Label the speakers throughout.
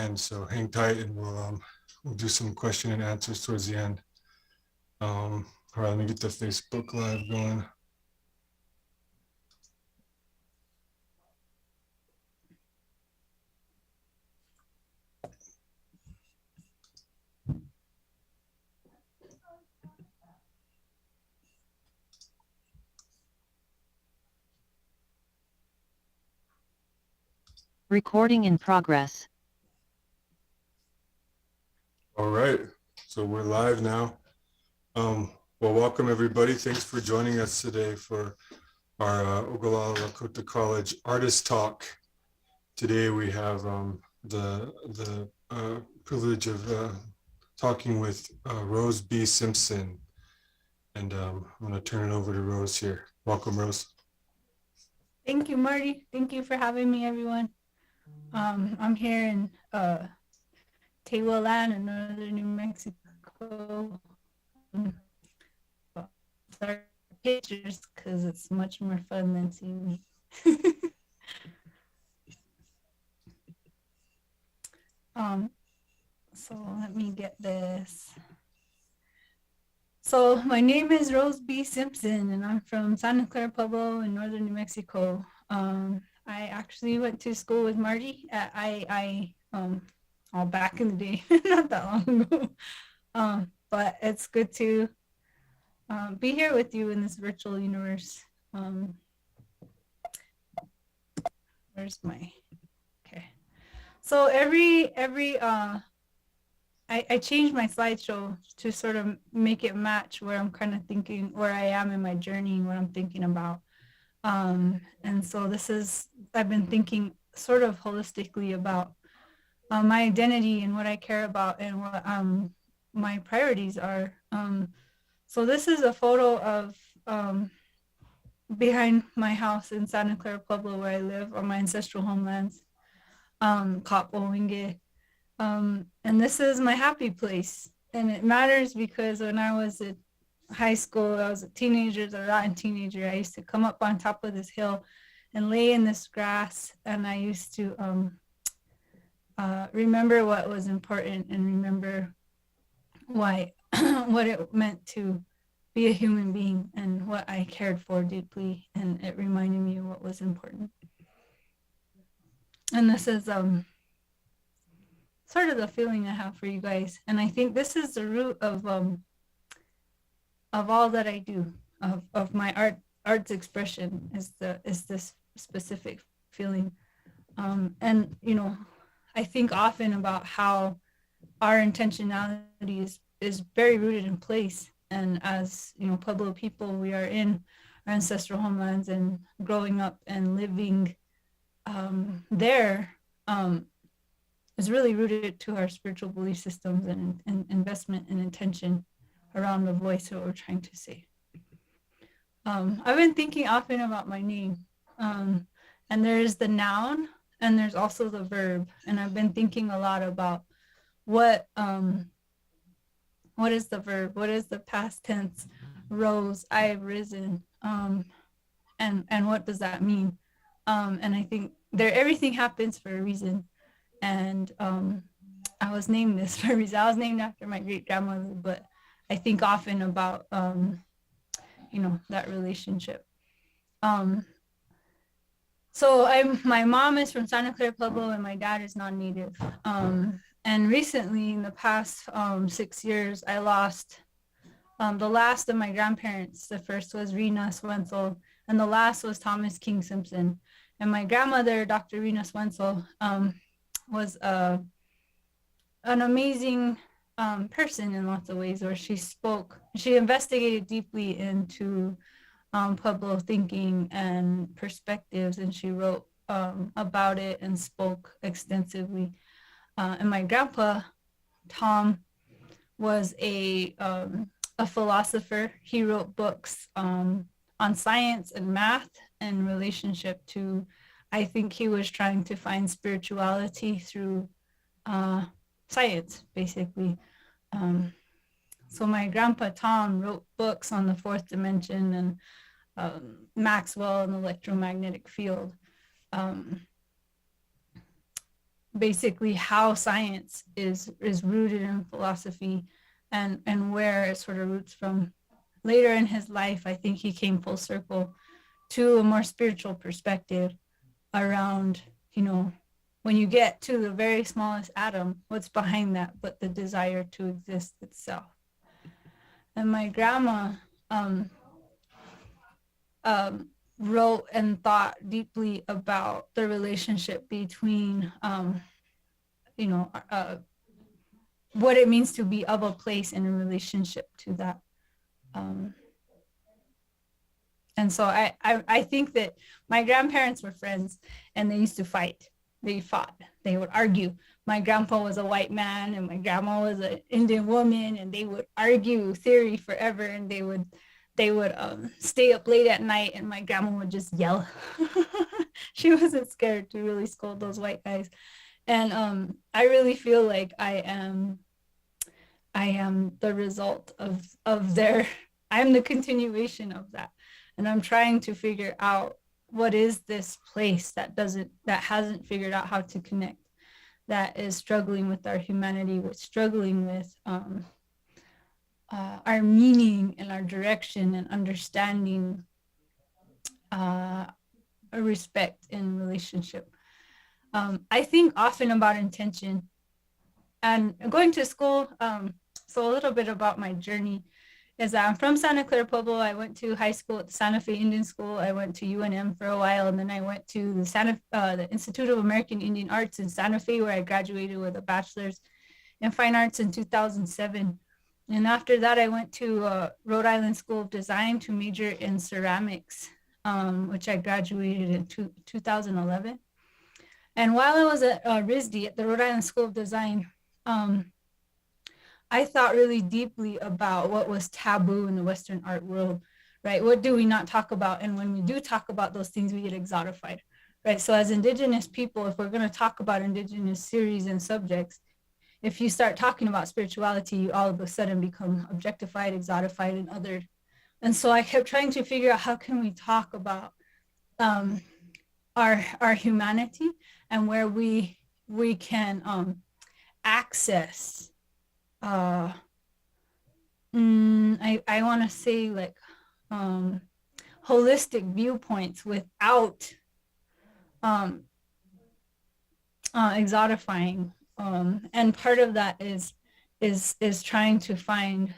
Speaker 1: end, so hang tight, and we'll do some question and answers towards the end. All right, let me get the Facebook Live going.
Speaker 2: Recording in progress.
Speaker 1: All right, so we're live now. Well, welcome everybody. Thanks for joining us today for our Oglala Lakota College Artist Talk. Today we have the privilege of talking with Rose B. Simpson, and I'm going to turn it over to Rose here. Welcome, Rose.
Speaker 3: Thank you, Marty. Thank you for having me, everyone. I'm here in Taboo land in northern New Mexico. Sorry, pictures, because it's much more fun than seeing me. So let me get this. So my name is Rose B. Simpson, and I'm from Santa Clara Pueblo in northern New Mexico. I actually went to school with Marty. All back in the day, not that long ago. But it's good to be here with you in this virtual universe. Where's my, okay. So I changed my slideshow to sort of make it match where I'm kind of thinking, where I am in my journey, what I'm thinking about. And so I've been thinking sort of holistically about my identity and what I care about and what my priorities are. So this is a photo of behind my house in Santa Clara Pueblo, where I live on my ancestral homelands, Kapowinge. And this is my happy place. And it matters because when I was in high school, I was a teenager, a rotten teenager. I used to come up on top of this hill and lay in this grass. And I used to remember what was important and remember why, what it meant to be a human being and what I cared for deeply. And it reminded me of what was important. And this is sort of the feeling I have for you guys. And I think this is the root of all that I do, of my art's expression is this specific feeling. And, you know, I think often about how our intentionality is very rooted in place. And as, you know, Pueblo people, we are in our ancestral homelands, and growing up and living there is really rooted to our spiritual belief systems and investment and intention around the voice of what we're trying to say. I've been thinking often about my name, and there's the noun and there's also the verb. And I've been thinking a lot about what is the verb? What is the past tense? Rose, I have risen. And what does that mean? And I think everything happens for a reason. And I was named this for a reason. I was named after my great grandmother, but I think often about, you know, that relationship. So my mom is from Santa Clara Pueblo and my dad is non-native. And recently, in the past 6 years, I lost the last of my grandparents. The first was Rena Swensel, and the last was Thomas King Simpson. And my grandmother, Dr. Rena Swensel, was an amazing person in lots of ways, where she investigated deeply into Pueblo thinking and perspectives, and she wrote about it and spoke extensively. And my grandpa, Tom, was a philosopher. He wrote books on science and math and relationship to, I think he was trying to find spirituality through science, basically. So my grandpa, Tom, wrote books on the fourth dimension and Maxwell and the electromagnetic field. basically how science is rooted in philosophy, and where it sort of roots from. Later in his life, I think he came full circle to a more spiritual perspective around, when you get to the very smallest atom, what's behind that but the desire to exist itself. And my grandma um, wrote and thought deeply about the relationship between, what it means to be of a place in a relationship to that. And so I think that my grandparents were friends, and they used to fight. They fought. They would argue. My grandpa was a white man and my grandma was an Indian woman, and they would argue theory forever. And they would stay up late at night, and my grandma would just yell. She wasn't scared to really scold those white guys. And I really feel like I am the result of their. I'm the continuation of that. And I'm trying to figure out what is this place that hasn't figured out how to connect, that is struggling with our humanity, with struggling with our meaning and our direction and understanding, respect in relationship. I think often about intention and going to school. So a little bit about my journey is that I'm from Santa Clara Pueblo. I went to high school at the Santa Fe Indian School. I went to UNM for a while, and then I went to the Institute of American Indian Arts in Santa Fe, where I graduated with a bachelor's in fine arts in 2007. And after that, I went to Rhode Island School of Design to major in ceramics, which I graduated in 2011. And while I was at RISD, at the Rhode Island School of Design, I thought really deeply about what was taboo in the Western art world, right? What do we not talk about? And when we do talk about those things, we get exotified, right? So as Indigenous people, if we're going to talk about Indigenous series and subjects, if you start talking about spirituality, you all of a sudden become objectified, exotified, and othered. And so I kept trying to figure out how can we talk about our humanity and where we can access I want to say like holistic viewpoints without exotifying, and part of that is trying to find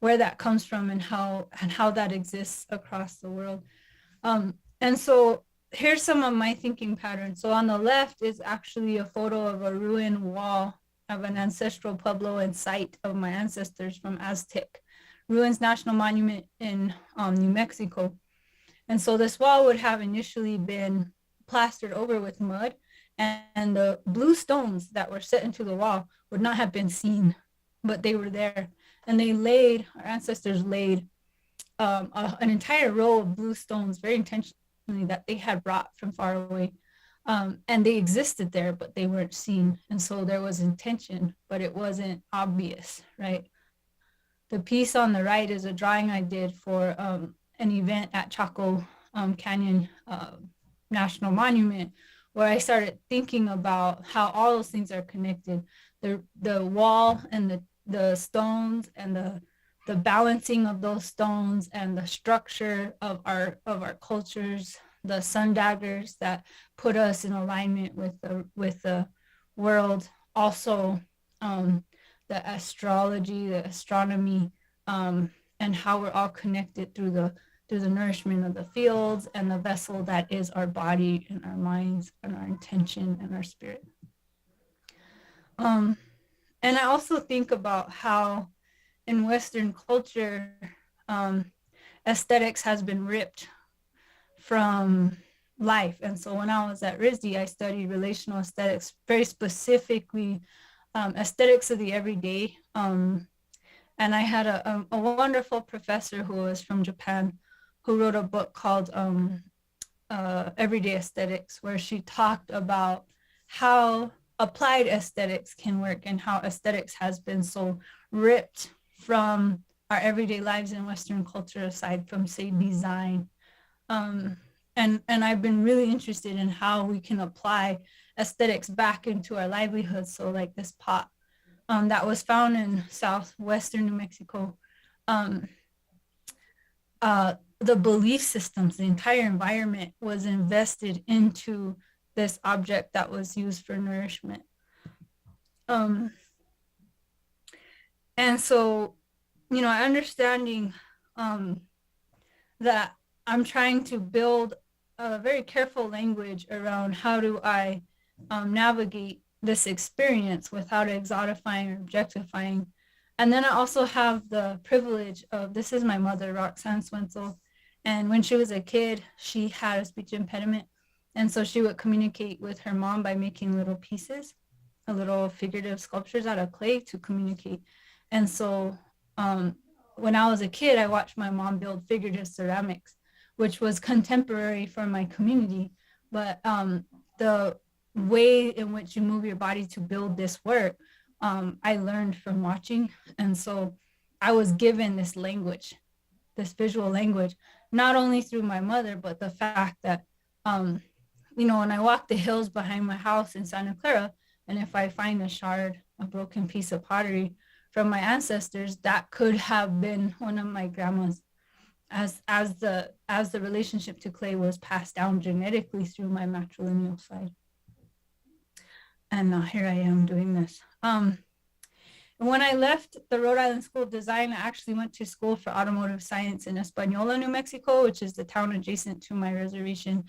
Speaker 3: where that comes from and how that exists across the world. And so here's some of my thinking patterns. So on the left is actually a photo of a ruined wall of an ancestral pueblo and site of my ancestors from Aztec Ruins National Monument in New Mexico. And so this wall would have initially been plastered over with mud, and the blue stones that were set into the wall would not have been seen, but they were there. And our ancestors laid an entire row of blue stones very intentionally that they had brought from far away. And they existed there, but they weren't seen. And so there was intention, but it wasn't obvious, right? The piece on the right is a drawing I did for an event at Chaco Canyon National Monument, where I started thinking about how all those things are connected. The wall and the stones and the balancing of those stones and the structure of our cultures, the sun daggers that put us in alignment with the world. Also, the astrology, the astronomy, and how we're all connected through the nourishment of the fields and the vessel that is our body and our minds and our intention and our spirit. And I also think about how in Western culture, aesthetics has been ripped from life. And so when I was at RISD, I studied relational aesthetics, very specifically aesthetics of the everyday. And I had a wonderful professor who was from Japan, who wrote a book called Everyday Aesthetics, where she talked about how applied aesthetics can work and how aesthetics has been so ripped from our everyday lives in Western culture, aside from, say, design. And I've been really interested in how we can apply aesthetics back into our livelihood. So like this pot that was found in southwestern New Mexico, um, the belief systems, the entire environment was invested into this object that was used for nourishment. And so, understanding that I'm trying to build a very careful language around how do I navigate this experience without exotifying or objectifying. And then I also have the privilege of, this is my mother, Roxanne Swensel. And when she was a kid, she had a speech impediment. And so she would communicate with her mom by making little pieces, little figurative sculptures out of clay to communicate. And so when I was a kid, I watched my mom build figurative ceramics, which was contemporary for my community. But the way in which you move your body to build this work, I learned from watching. And so I was given this language, this visual language, not only through my mother, but the fact that, when I walk the hills behind my house in Santa Clara, and if I find a broken piece of pottery from my ancestors, that could have been one of my grandmas, as the relationship to clay was passed down genetically through my matrilineal side. And now here I am doing this. And when I left the Rhode Island School of Design, I actually went to school for automotive science in Española, New Mexico, which is the town adjacent to my reservation.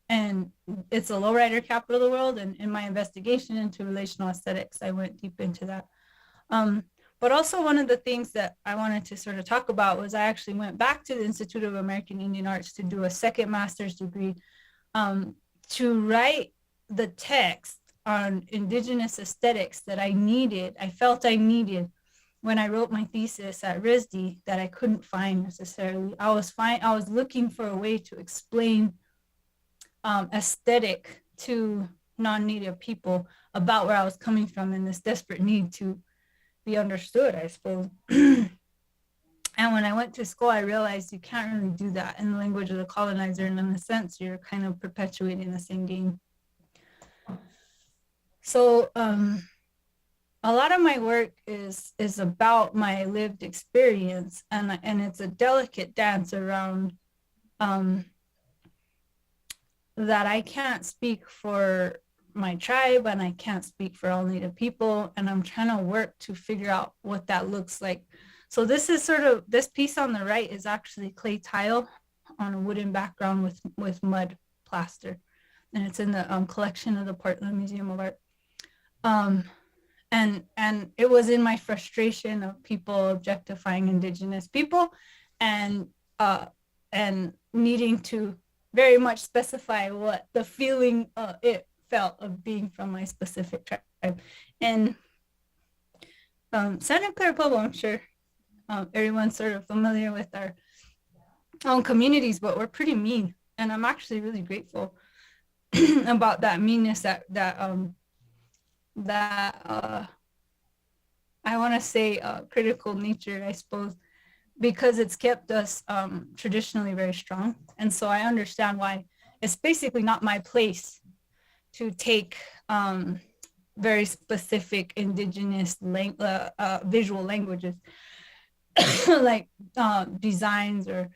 Speaker 3: And it's a lowrider capital of the world. And in my investigation into relational aesthetics, I went deep into that. But also one of the things that I wanted to sort of talk about was I actually went back to the Institute of American Indian Arts to do a second master's degree to write the text on indigenous aesthetics that I felt I needed when I wrote my thesis at RISD that I couldn't find necessarily. I was looking for a way to explain aesthetic to non-Native people about where I was coming from and this desperate need to be understood, I suppose. And when I went to school, I realized you can't really do that in the language of the colonizer, and in a sense, you're kind of perpetuating the same game. So a lot of my work is about my lived experience, and it's a delicate dance around that I can't speak for my tribe and I can't speak for all Native people, and I'm trying to work to figure out what that looks like. So this is this piece on the right is actually clay tile on a wooden background with mud plaster, and it's in the collection of the Portland Museum of Art. And it was in my frustration of people objectifying indigenous people and needing to very much specify what the feeling it felt of being from my specific tribe. And Santa Clara Pueblo, I'm sure everyone's sort of familiar with our own communities, but we're pretty mean. And I'm actually really grateful about that meanness, that I want to say critical nature, I suppose, because it's kept us traditionally very strong. And so I understand why it's basically not my place to take very specific indigenous visual languages like designs or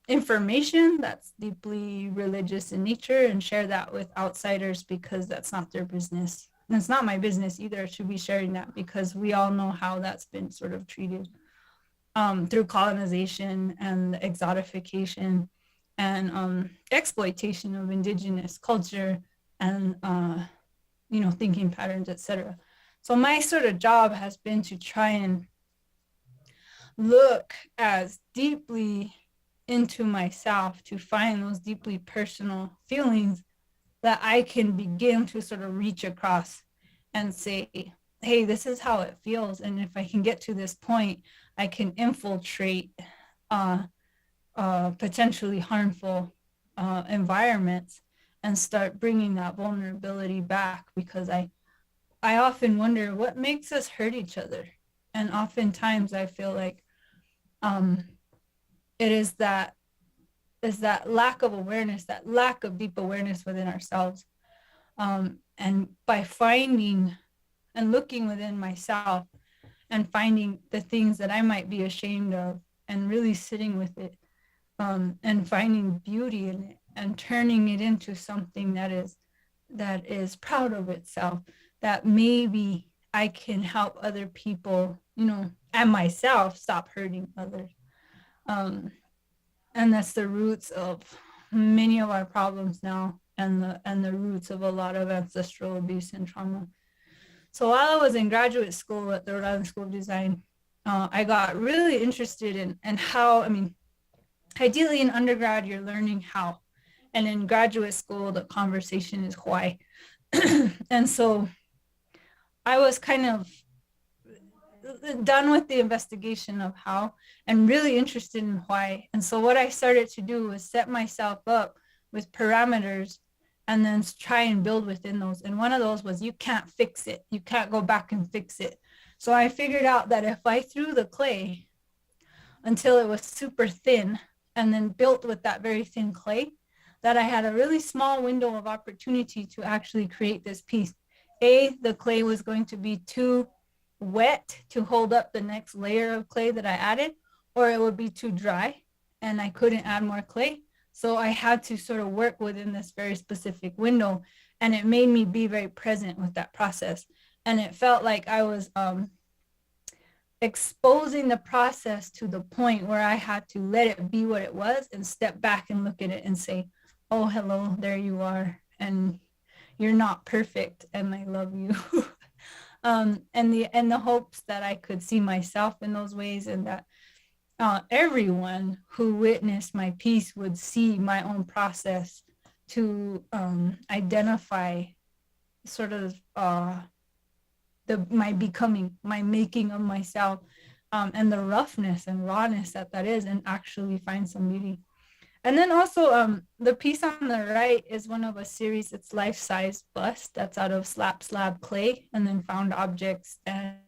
Speaker 3: information that's deeply religious in nature and share that with outsiders, because that's not their business. And it's not my business either to be sharing that, because we all know how that's been sort of treated through colonization and exotification and exploitation of indigenous culture and thinking patterns, etc. So my sort of job has been to try and look as deeply into myself to find those deeply personal feelings that I can begin to sort of reach across and say, hey, this is how it feels. And if I can get to this point, I can infiltrate potentially harmful environments and start bringing that vulnerability back, because I often wonder what makes us hurt each other. And oftentimes I feel like it is that that lack of awareness, that lack of deep awareness within ourselves. And by finding and looking within myself and finding the things that I might be ashamed of and really sitting with it, and finding beauty in it and turning it into something that is proud of itself, that maybe I can help other people, and myself stop hurting others. And that's the roots of many of our problems now, and the roots of a lot of ancestral abuse and trauma. So while I was in graduate school at the Rhode Island School of Design, I got really interested in how, ideally in undergrad, you're learning how. And in graduate school, the conversation is why. And so I was kind of done with the investigation of how and really interested in why. And so what I started to do was set myself up with parameters and then try and build within those. And one of those was, you can't fix it. You can't go back and fix it. So I figured out that if I threw the clay until it was super thin and then built with that very thin clay, that I had a really small window of opportunity to actually create this piece. The clay was going to be too wet to hold up the next layer of clay that I added, or it would be too dry and I couldn't add more clay. So I had to sort of work within this very specific window, and it made me be very present with that process. And it felt like I was exposing the process to the point where I had to let it be what it was and step back and look at it and say, oh, hello, there you are. And you're not perfect, and I love you. And the hopes that I could see myself in those ways, and that everyone who witnessed my piece would see my own process to identify sort of my becoming, my making of myself, and the roughness and rawness that is, and actually find some beauty. And then also the piece on the right is one of a series. It's life-size bust that's out of slab clay, and then found objects and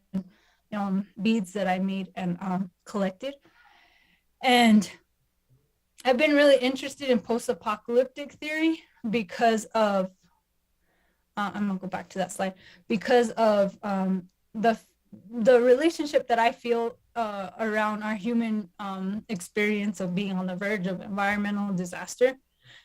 Speaker 3: beads that I made and collected. And I've been really interested in post-apocalyptic theory because of, I'm gonna go back to that slide, because of the relationship that I feel around our human experience of being on the verge of environmental disaster,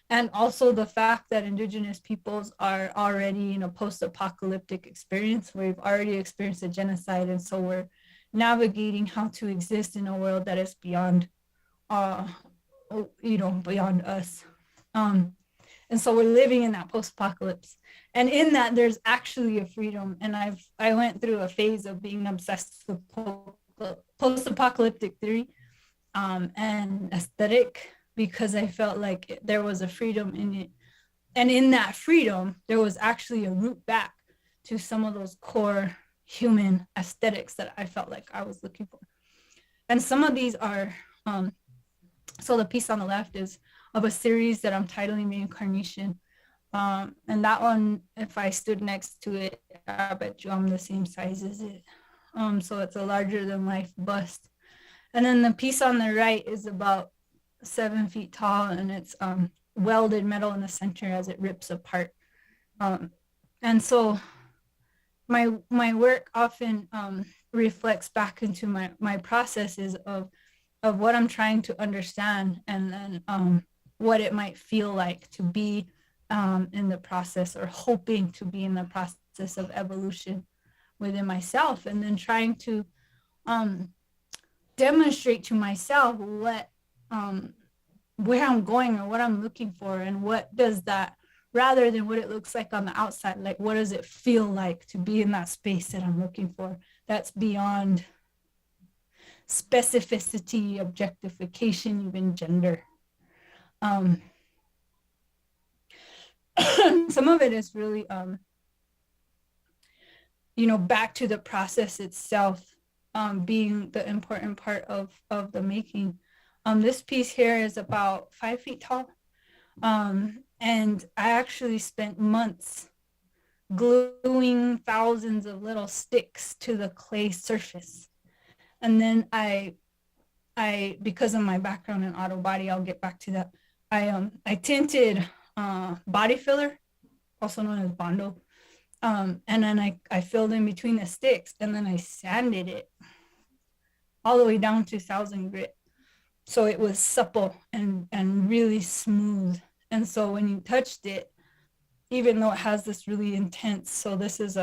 Speaker 3: and also the fact that Indigenous peoples are already in a post-apocalyptic experience where we've already experienced a genocide, and so we're navigating how to exist in a world that is beyond beyond us. And so we're living in that post-apocalypse. And in that, there's actually a freedom. And I went through a phase of being obsessed with post-apocalyptic theory and aesthetic, because I felt like there was a freedom in it. And in that freedom, there was actually a root back to some of those core human aesthetics that I felt like I was looking for. And some of these are, so the piece on the left is of a series that I'm titling Reincarnation. And that one, if I stood next to it, I bet you I'm the same size as it. So it's a larger than life bust. And then the piece on the right is about 7 feet tall, and it's welded metal in the center as it rips apart. And so my work often reflects back into my processes of what I'm trying to understand, and then what it might feel like to be in the process, or hoping to be in the process of evolution within myself, and then trying to demonstrate to myself what where I'm going or what I'm looking for, and what does that, rather than what it looks like on the outside, like what does it feel like to be in that space that I'm looking for, that's beyond specificity, objectification, even gender. Some of it is really back to the process itself being the important part of the making. This piece here is about 5 feet tall, and I actually spent months gluing thousands of little sticks to the clay surface. And then I because of my background in auto body, I'll get back to that, I tinted body filler, also known as Bondo. And then I filled in between the sticks, and then I sanded it all the way down to 1,000 grit. So it was supple and really smooth. And so when you touched it, even though it has this really intense, so this is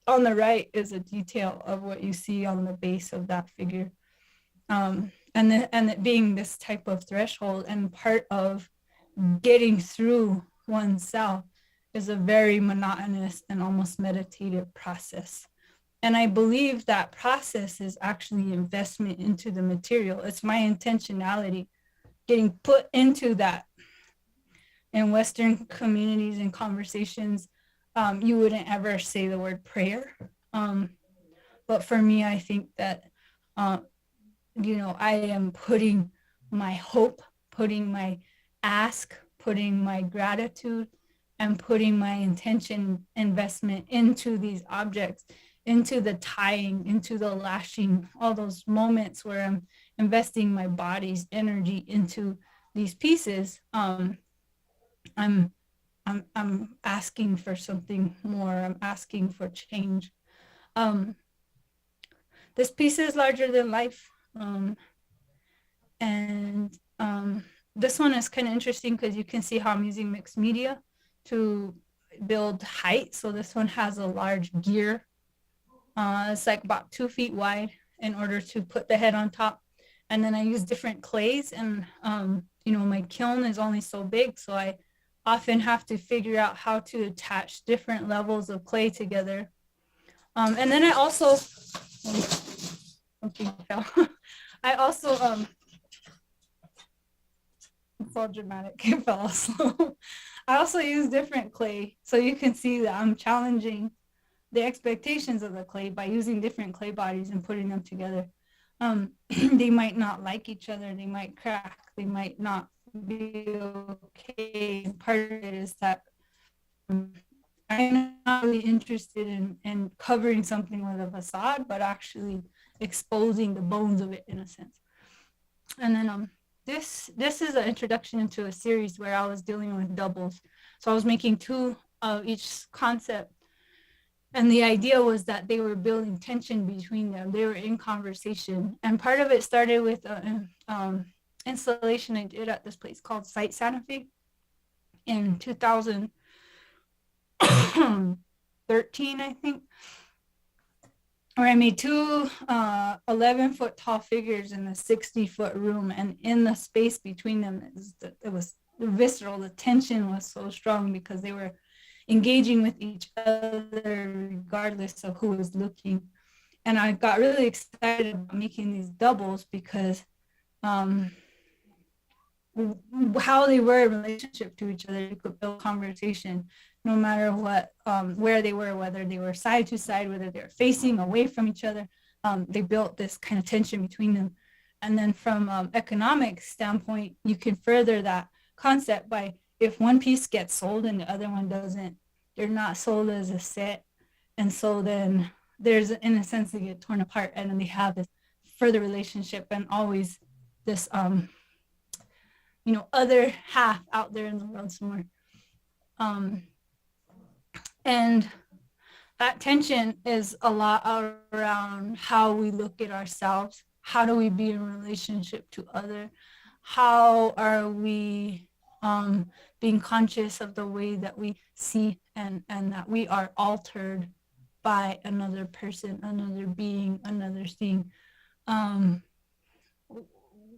Speaker 3: on the right is a detail of what you see on the base of that figure. And it being this type of threshold, and part of getting through oneself is a very monotonous and almost meditative process. And I believe that process is actually investment into the material. It's my intentionality getting put into that. In Western communities and conversations, you wouldn't ever say the word prayer. But for me, I think that, I am putting my hope, putting my ask, putting my gratitude, and putting my intention investment into these objects, into the tying, into the lashing, all those moments where I'm investing my body's energy into these pieces. I'm asking for something more. I'm asking for change. This piece is larger than life. And this one is kind of interesting because you can see how I'm using mixed media to build height. So this one has a large gear. It's like about 2 feet wide in order to put the head on top. And then I use different clays, and my kiln is only so big, so I often have to figure out how to attach different levels of clay together. And then I also, something fell. I also, it's all dramatic, it fell also. I also use different clay, so you can see that I'm challenging the expectations of the clay by using different clay bodies and putting them together. They might not like each other, they might crack, they might not be okay. And part of it is that I'm not really interested in covering something with a facade, but actually exposing the bones of it in a sense. And then this is an introduction into a series where I was dealing with doubles. So I was making 2 of each concept. And the idea was that they were building tension between them. They were in conversation. And part of it started with an installation I did at this place called Site Santa Fe in 2013, I think, where I made 2 11-foot tall figures in a 60-foot room. And in the space between them, it was visceral. The tension was so strong because they were engaging with each other regardless of who was looking. And I got really excited about making these doubles because how they were in relationship to each other, you could build conversation no matter what, where they were, whether they were side to side, whether they were facing away from each other. They built this kind of tension between them. And then from economic standpoint, you can further that concept by, if one piece gets sold and the other one doesn't, they're not sold as a set. And so then there's, in a sense, they get torn apart, and then they have this further relationship and always this, other half out there in the world somewhere. And that tension is a lot around how we look at ourselves. How do we be in relationship to other? How are we being conscious of the way that we see and that we are altered by another person, another being, another thing.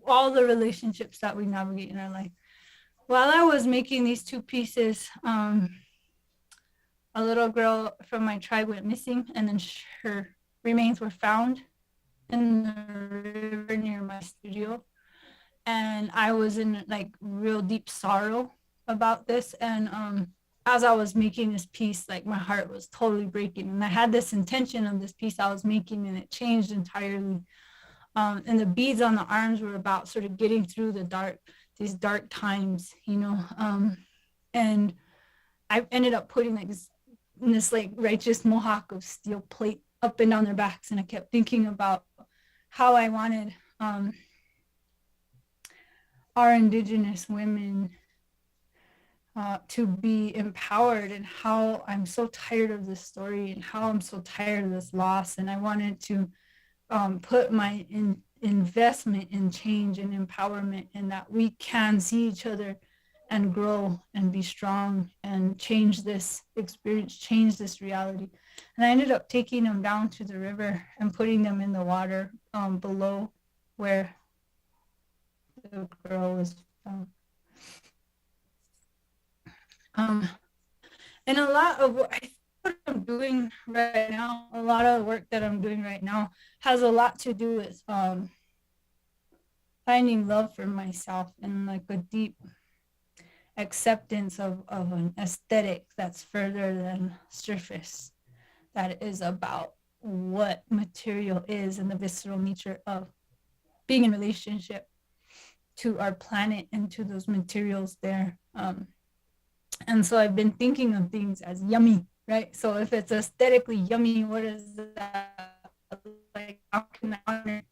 Speaker 3: All the relationships that we navigate in our life. While I was making these 2 pieces, a little girl from my tribe went missing, and then her remains were found in the river near my studio. And I was in like real deep sorrow about this. And as I was making this piece, like my heart was totally breaking. And I had this intention of this piece I was making, and it changed entirely. And the beads on the arms were about sort of getting through these dark times, and I ended up putting like this like righteous mohawk of steel plate up and down their backs. And I kept thinking about how I wanted our Indigenous women to be empowered, and how I'm so tired of this story, and how I'm so tired of this loss. And I wanted to put my investment in change and empowerment, and that we can see each other and grow and be strong and change this experience, change this reality. And I ended up taking them down to the river and putting them in the water below where the girl was found. And a lot of what I'm doing right now, a lot of the work that I'm doing right now has a lot to do with finding love for myself, and like a deep acceptance of an aesthetic that's further than surface, that is about what material is and the visceral nature of being in relationship to our planet and to those materials there. And so I've been thinking of things as yummy, right? So if it's aesthetically yummy, what is that like? How can I honor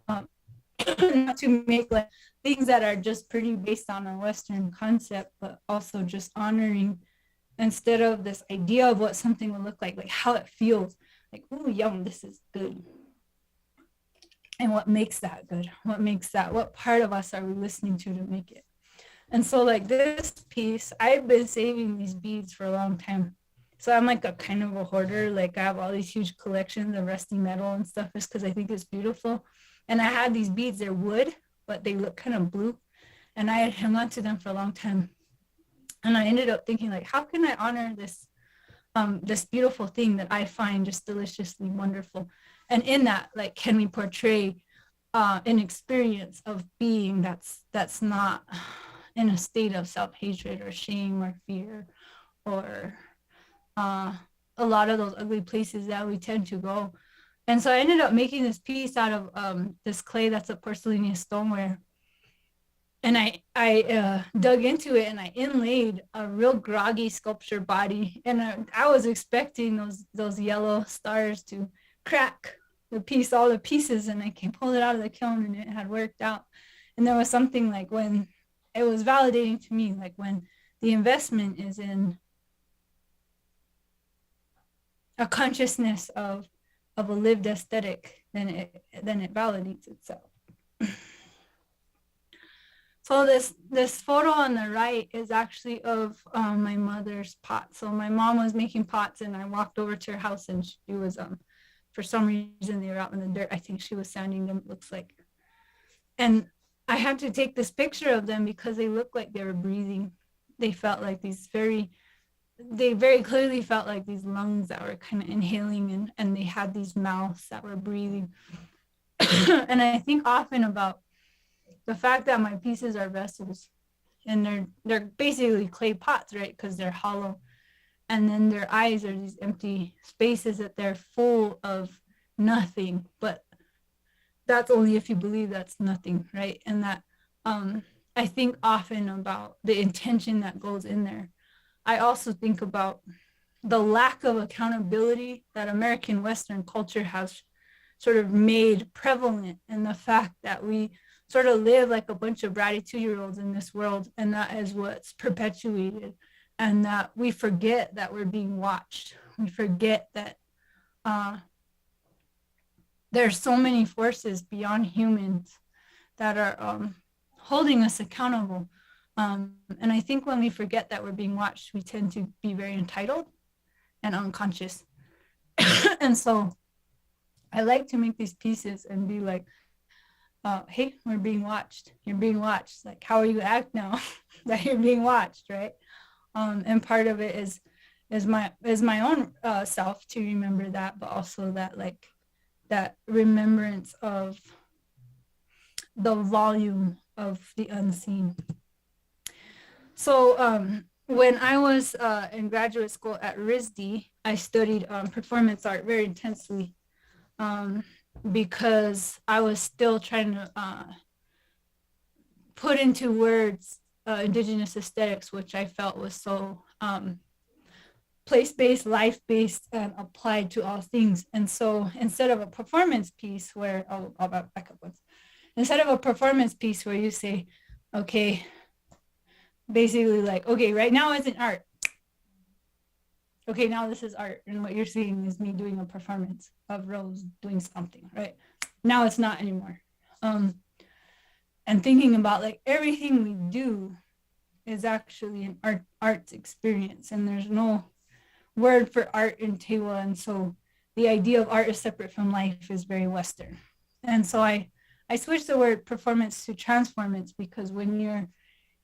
Speaker 3: not to make like things that are just pretty based on a Western concept, but also just honoring, instead of this idea of what something will look like how it feels, like, oh, yum, this is good. And what makes that good? What makes that? What part of us are we listening to make it? And so like this piece, I've been saving these beads for a long time. So I'm like a kind of a hoarder. Like I have all these huge collections of rusty metal and stuff just because I think it's beautiful. And I had these beads, they're wood, but they look kind of blue. And I had hung on to them for a long time. And I ended up thinking, like, how can I honor this this beautiful thing that I find just deliciously wonderful? And in that, like, can we portray an experience of being that's not in a state of self-hatred or shame or fear, or a lot of those ugly places that we tend to go. And so I ended up making this piece out of this clay that's a porcelainous stoneware. And I dug into it and I inlaid a real groggy sculpture body. And I was expecting those yellow stars to crack all the pieces. And I can pull it out of the kiln and it had worked out. And there was something like, when it was validating to me, like when the investment is in a consciousness of a lived aesthetic, then it validates itself. So this photo on the right is actually of my mother's pot. So my mom was making pots, and I walked over to her house, and she was for some reason they were out in the dirt. I think she was sanding them, it looks like. And I had to take this picture of them because they looked like they were breathing. They felt like they very clearly felt like these lungs that were kind of inhaling, and they had these mouths that were breathing. And I think often about the fact that my pieces are vessels, and they're basically clay pots, right? Because they're hollow. And then their eyes are these empty spaces that they're full of nothing, but that's only if you believe that's nothing, right? And that I think often about the intention that goes in there. I also think about the lack of accountability that American Western culture has sort of made prevalent, and the fact that we sort of live like a bunch of bratty 2-year-olds in this world, and that is what's perpetuated, and that we forget that we're being watched. We forget that there's so many forces beyond humans that are holding us accountable. And I think when we forget that we're being watched, we tend to be very entitled and unconscious. And so I like to make these pieces and be like, hey, we're being watched. You're being watched. Like, how are you act now that you're being watched, right? And part of it is my own self to remember that, but also that remembrance of the volume of the unseen. So when I was in graduate school at RISD, I studied performance art very intensely because I was still trying to put into words Indigenous aesthetics, which I felt was so place-based, life-based, and applied to all things. And so instead of a performance piece where, I'll back up once. Instead of a performance piece where you say, okay, basically like, okay, right now isn't art. Okay, now this is art. And what you're seeing is me doing a performance of Rose doing something, right? Now it's not anymore. And thinking about like everything we do is actually an arts experience, and there's no word for art in Tewa. And so the idea of art is separate from life is very Western. And so I switched the word performance to transformance, because when you're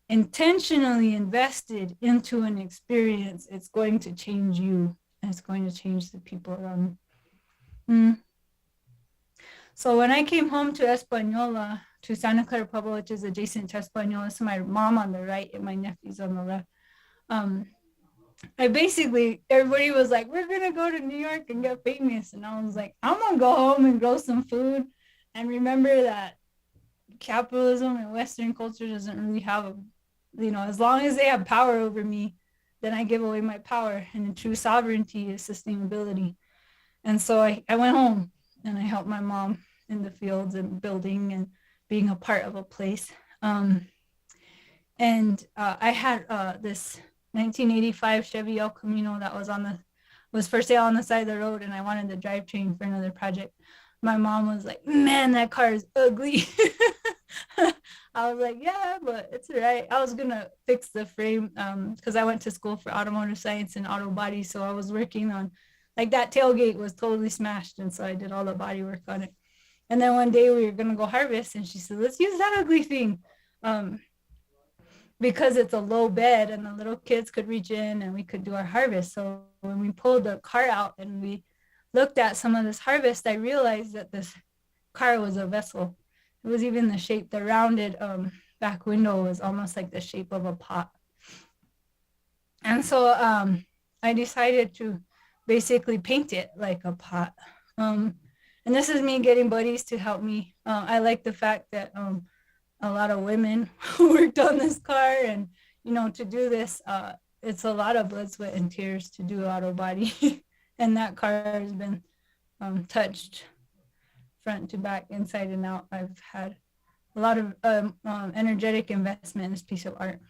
Speaker 3: intentionally invested into an experience, it's going to change you, and it's going to change the people around you. So when I came home to Española, to Santa Clara Pueblo, which is adjacent to Española, so my mom on the right and my nephews on the left, I basically, everybody was like, we're going to go to New York and get famous. And I was like, I'm going to go home and grow some food and remember that capitalism and Western culture doesn't really have a, as long as they have power over me, then I give away my power. And true sovereignty is sustainability. And so I went home and I helped my mom in the fields and building and being a part of a place. I had this 1985 Chevy El Camino that was for sale on the side of the road, and I wanted the drivetrain for another project. My mom was like, man, that car is ugly. I was like, yeah, but it's all right. I was gonna fix the frame because I went to school for automotive science and auto body, so I was working on, like, that tailgate was totally smashed, and so I did all the body work on it. And then one day we were gonna go harvest, and she said, let's use that ugly thing. Because it's a low bed and the little kids could reach in and we could do our harvest. So when we pulled the car out and we looked at some of this harvest, I realized that this car was a vessel. It was even the shape, the rounded back window was almost like the shape of a pot. And so I decided to basically paint it like a pot. And this is me getting buddies to help me. I like the fact that a lot of women worked on this car, and to do this, it's a lot of blood, sweat, and tears to do auto body. And that car has been touched front to back, inside and out. I've had a lot of energetic investment in this piece of art.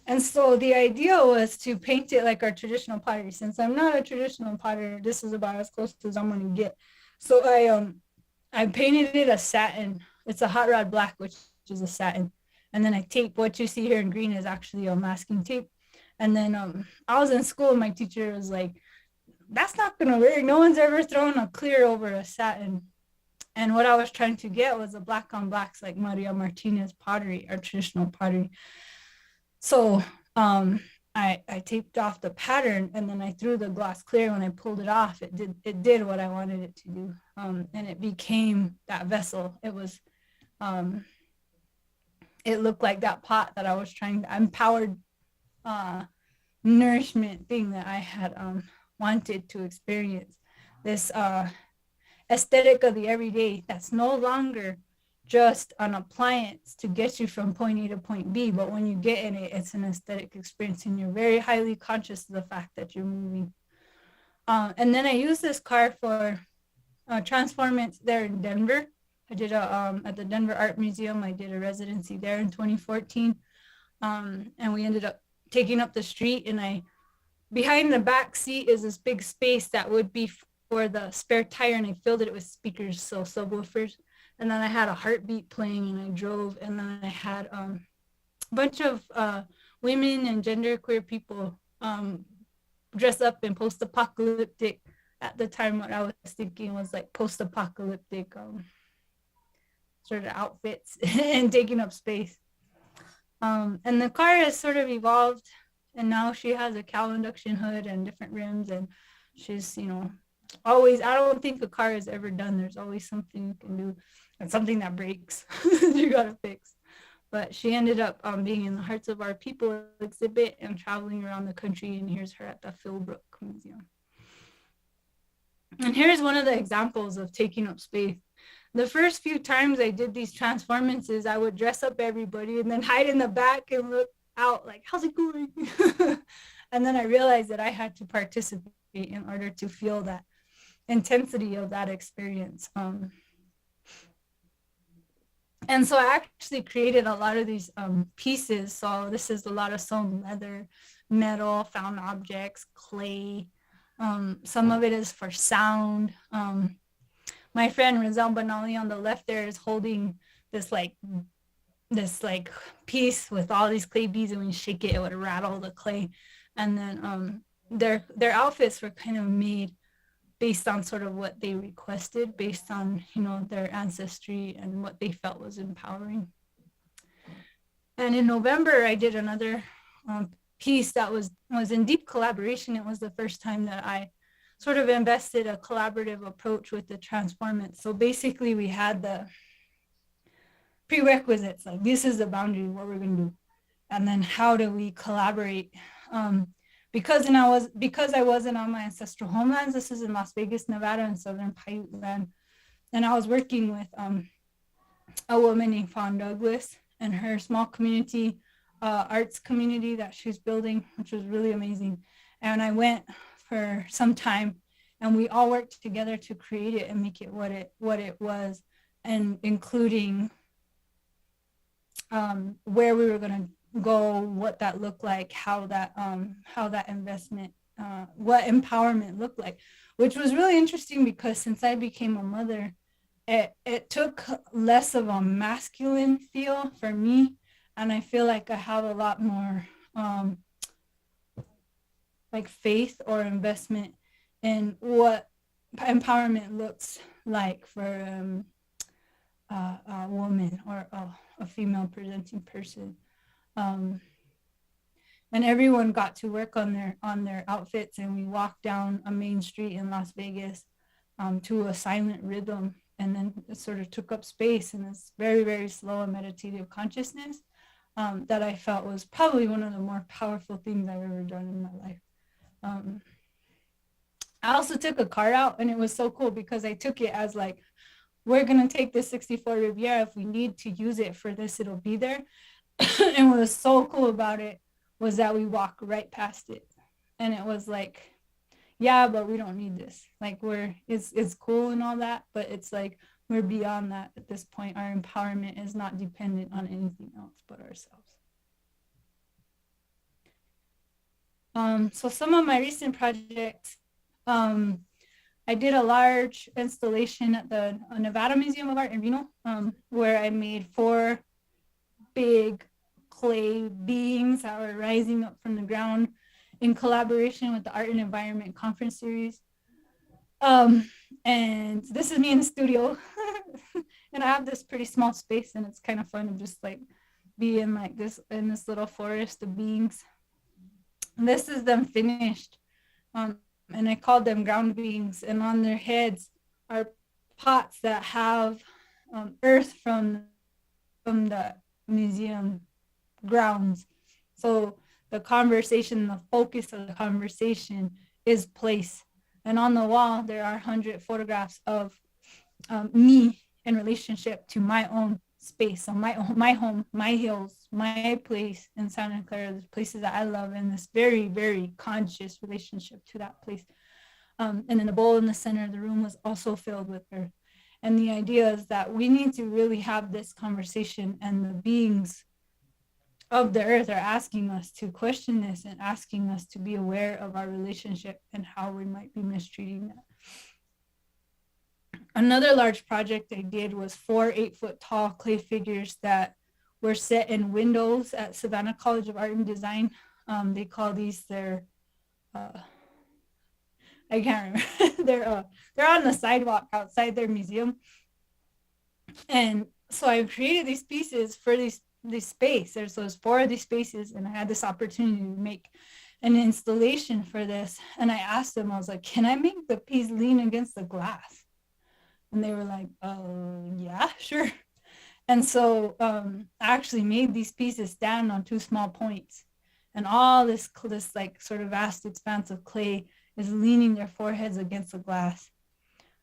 Speaker 3: And so the idea was to paint it like our traditional pottery. Since I'm not a traditional potter, this is about as close as I'm going to get. So I painted it a satin. It's a hot rod black, which is a satin. And then I tape, what you see here in green is actually a masking tape. And then I was in school and my teacher was like, that's not going to work. No one's ever thrown a clear over a satin. And what I was trying to get was a black on blacks, like Maria Martinez pottery, our traditional pottery. So I taped off the pattern, and then I threw the gloss clear. When I pulled it off, it did what I wanted it to do. And it became that vessel. It was, it looked like that pot that I was trying to, empowered nourishment thing that I had wanted to experience. This aesthetic of the everyday that's no longer just an appliance to get you from point A to point B, but when you get in it, it's an aesthetic experience, and you're very highly conscious of the fact that you're moving. And then I used this car for transformance there in Denver. I did at the Denver Art Museum. I did a residency there in 2014, and we ended up taking up the street. And behind the back seat is this big space that would be for the spare tire, and I filled it with speakers, so subwoofers. And then I had a heartbeat playing, and I drove. And then I had a bunch of women and genderqueer people dress up in post-apocalyptic. At the time, what I was thinking was like post-apocalyptic sort of outfits and taking up space. And the car has sort of evolved, and now she has a cowl induction hood and different rims, and she's, always, I don't think a car is ever done. There's always something you can do, and something that breaks you gotta fix. But she ended up being in the Hearts of Our People exhibit and traveling around the country, and here's her at the Philbrook Museum. And here's one of the examples of taking up space. The first few times I did these transformances, I would dress up everybody and then hide in the back and look out like, how's it going? And then I realized that I had to participate in order to feel that intensity of that experience. And so I actually created a lot of these pieces. So this is a lot of sewn leather, metal, found objects, clay. Some of it is for sound. My friend Rizal Banali on the left there is holding this like piece with all these clay beads, and when you shake it, it would rattle the clay. And then their outfits were kind of made based on sort of what they requested, based on their ancestry and what they felt was empowering. And in November, I did another piece that was in deep collaboration. It was the first time that I sort of invested a collaborative approach with the transformant. So basically, we had the prerequisites, like this is the boundary, what we're going to do, and then how do we collaborate. Because I wasn't on my ancestral homelands. This is in Las Vegas, Nevada, and Southern Paiute land, and I was working with a woman named Fawn Douglas and her small community, arts community that she's building, which was really amazing. And I went for some time, and we all worked together to create it and make it what it was, and including where we were going to go, what that looked like, how that investment, what empowerment looked like, which was really interesting because since I became a mother, it took less of a masculine feel for me, and I feel like I have a lot more like faith or investment in what empowerment looks like for a woman or a female presenting person. And everyone got to work on their outfits, and we walked down a main street in Las Vegas to a silent rhythm, and then it sort of took up space in this very, very slow and meditative consciousness that I felt was probably one of the more powerful things I've ever done in my life. I also took a card out, and it was so cool because I took it as like, we're going to take this 64 Riviera. If we need to use it for this, it'll be there. And what was so cool about it was that we walk right past it. And it was like, yeah, but we don't need this. Like it's cool and all that, but it's like, we're beyond that at this point. Our empowerment is not dependent on anything else but ourselves. So some of my recent projects, I did a large installation at the Nevada Museum of Art in Reno, where I made 4 big clay beings that were rising up from the ground in collaboration with the Art and Environment Conference Series. And this is me in the studio. And I have this pretty small space, and it's kind of fun to just like be in like this, in this little forest of beings. And this is them finished. And I called them ground beings, and on their heads are pots that have earth from the museum grounds. So the conversation, the focus of the conversation is place. And on the wall, there are 100 photographs of me in relationship to my own space. So my home, my hills, my place in Santa Clara, the places that I love, and this very, very conscious relationship to that place. And then the bowl in the center of the room was also filled with earth. And the idea is that we need to really have this conversation, and the beings of the earth are asking us to question this and asking us to be aware of our relationship and how we might be mistreating that. Another large project I did was 4 8-foot tall clay figures that were set in windows at Savannah College of Art and Design. They call these their, I can't remember. They're on the sidewalk outside their museum. And so I created these pieces for this space. There's those 4 of these spaces, and I had this opportunity to make an installation for this. And I asked them, I was like, can I make the piece lean against the glass? And they were like, yeah, sure. And so I actually made these pieces stand on 2 small points. And all this like sort of vast expanse of clay is leaning their foreheads against the glass.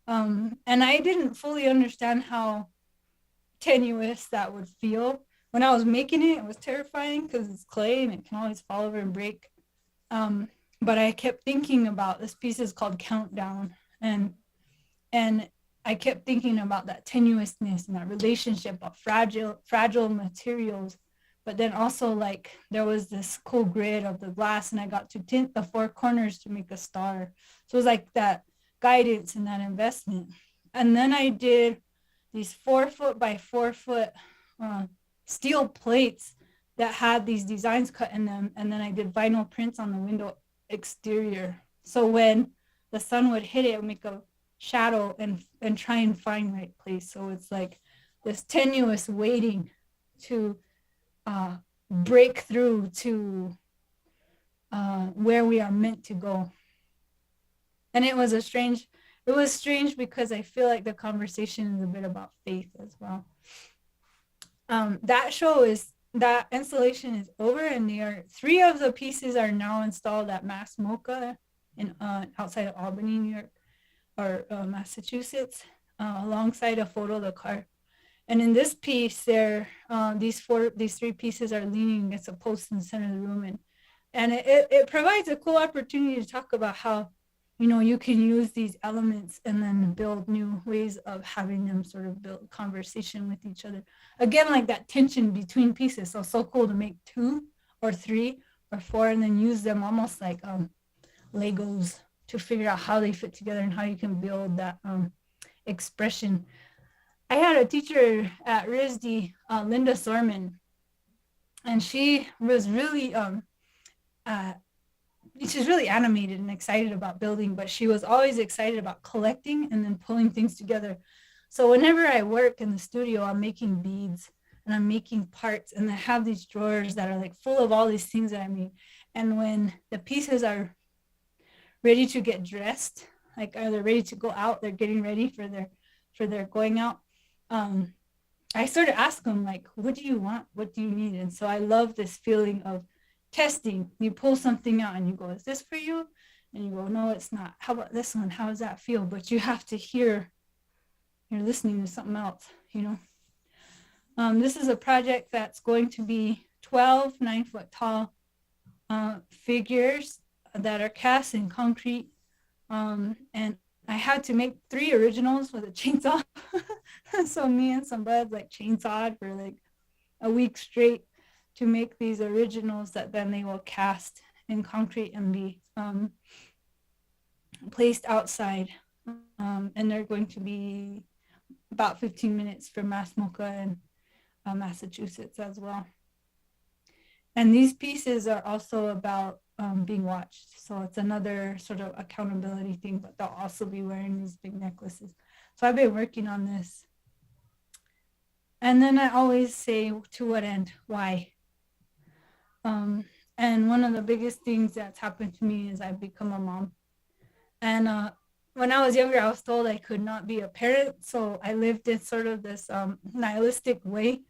Speaker 3: And I didn't fully understand how tenuous that would feel. When I was making it, it was terrifying because it's clay and it can always fall over and break. But I kept thinking about this piece is called Countdown. And I kept thinking about that tenuousness and that relationship of fragile materials. But then also like there was this cool grid of the glass, and I got to tint the four corners to make a star. So it was like that guidance and that investment. And then I did these 4 foot by 4 foot steel plates that had these designs cut in them. And then I did vinyl prints on the window exterior. So when the sun would hit it, it would make a shadow and try and find right place. So it's like this tenuous waiting to break through to where we are meant to go. And it was strange because I feel like the conversation is a bit about faith as well. That installation is over, and 3 of the pieces are now installed at Mass MoCA in outside of Albany, New York, or Massachusetts, alongside a photo of the car. And in this piece, these 3 pieces are leaning against a post in the center of the room, and it provides a cool opportunity to talk about how, you can use these elements and then build new ways of having them sort of build conversation with each other. Again, like that tension between pieces. So cool to make 2 or 3 or 4 and then use them almost like Legos to figure out how they fit together and how you can build that expression. I had a teacher at RISD, Linda Sorman, and she was really she's really animated and excited about building, but she was always excited about collecting and then pulling things together. So whenever I work in the studio, I'm making beads and I'm making parts, and I have these drawers that are like full of all these things that I made. And when the pieces are ready to get dressed, like are they ready to go out, they're getting ready for their going out, I sort of ask them like, what do you want? What do you need? And so I love this feeling of testing. You pull something out and you go, is this for you? And you go, no, it's not. How about this one? How does that feel? But you have to hear, you're listening to something else, This is a project that's going to be 12 9-foot tall figures that are cast in concrete. And I had to make 3 originals with a chainsaw. So me and some buds like chainsawed for like a week straight to make these originals that then they will cast in concrete and be placed outside. And they're going to be about 15 minutes from Mass MoCA and Massachusetts as well. And these pieces are also about being watched. So it's another sort of accountability thing, but they'll also be wearing these big necklaces. So I've been working on this. And then I always say, to what end? Why? And one of the biggest things that's happened to me is I've become a mom. And when I was younger, I was told I could not be a parent. So I lived in sort of this nihilistic way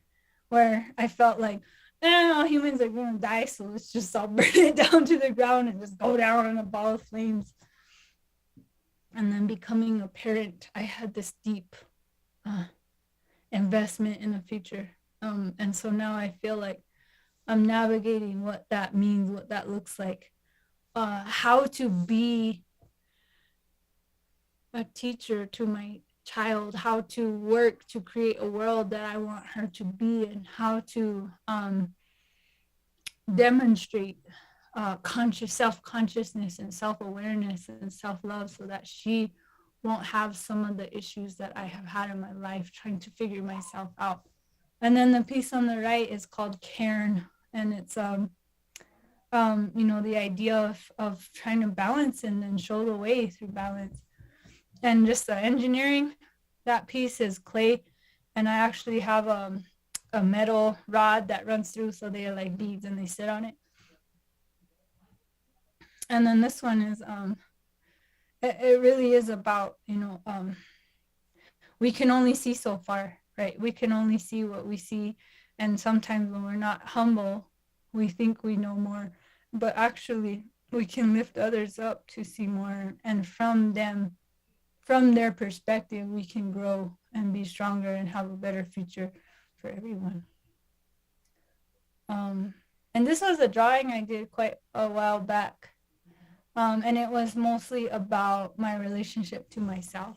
Speaker 3: where I felt like, no, humans are going to die, so let's just all burn it down to the ground and just go down in a ball of flames. And then becoming a parent, I had this deep investment in the future. And so now I feel like I'm navigating what that means, what that looks like, how to be a teacher to my child, how to work to create a world that I want her to be in, how to demonstrate self-consciousness and self-awareness and self-love so that she won't have some of the issues that I have had in my life trying to figure myself out. And then the piece on the right is called Cairn, and it's the idea of trying to balance and then show the way through balance. And just the engineering, that piece is clay, and I actually have a metal rod that runs through, so they are like beads and they sit on it. And then this one is it really is about, we can only see so far, right? We can only see what we see, and sometimes when we're not humble, we think we know more, but actually we can lift others up to see more, and from their perspective, we can grow and be stronger and have a better future for everyone. And this was a drawing I did quite a while back. And it was mostly about my relationship to myself.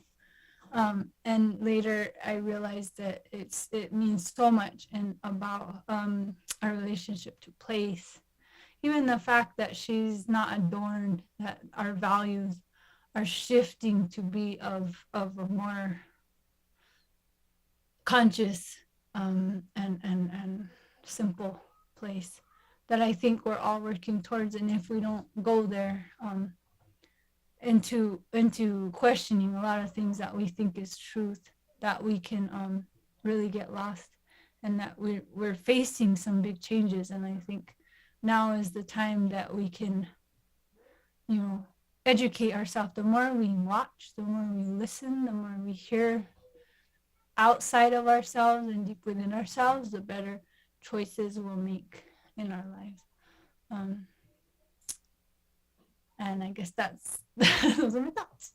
Speaker 3: And later I realized that it means so much and about our relationship to place. Even the fact that she's not adorned, that our values are shifting to be of a more conscious and simple place that I think we're all working towards. And if we don't go there, into questioning a lot of things that we think is truth, that we can really get lost, and that we're facing some big changes. And I think now is the time that we can, educate ourselves. The more we watch, the more we listen, the more we hear outside of ourselves and deep within ourselves, the better choices we'll make in our lives. And I guess that's those are my thoughts.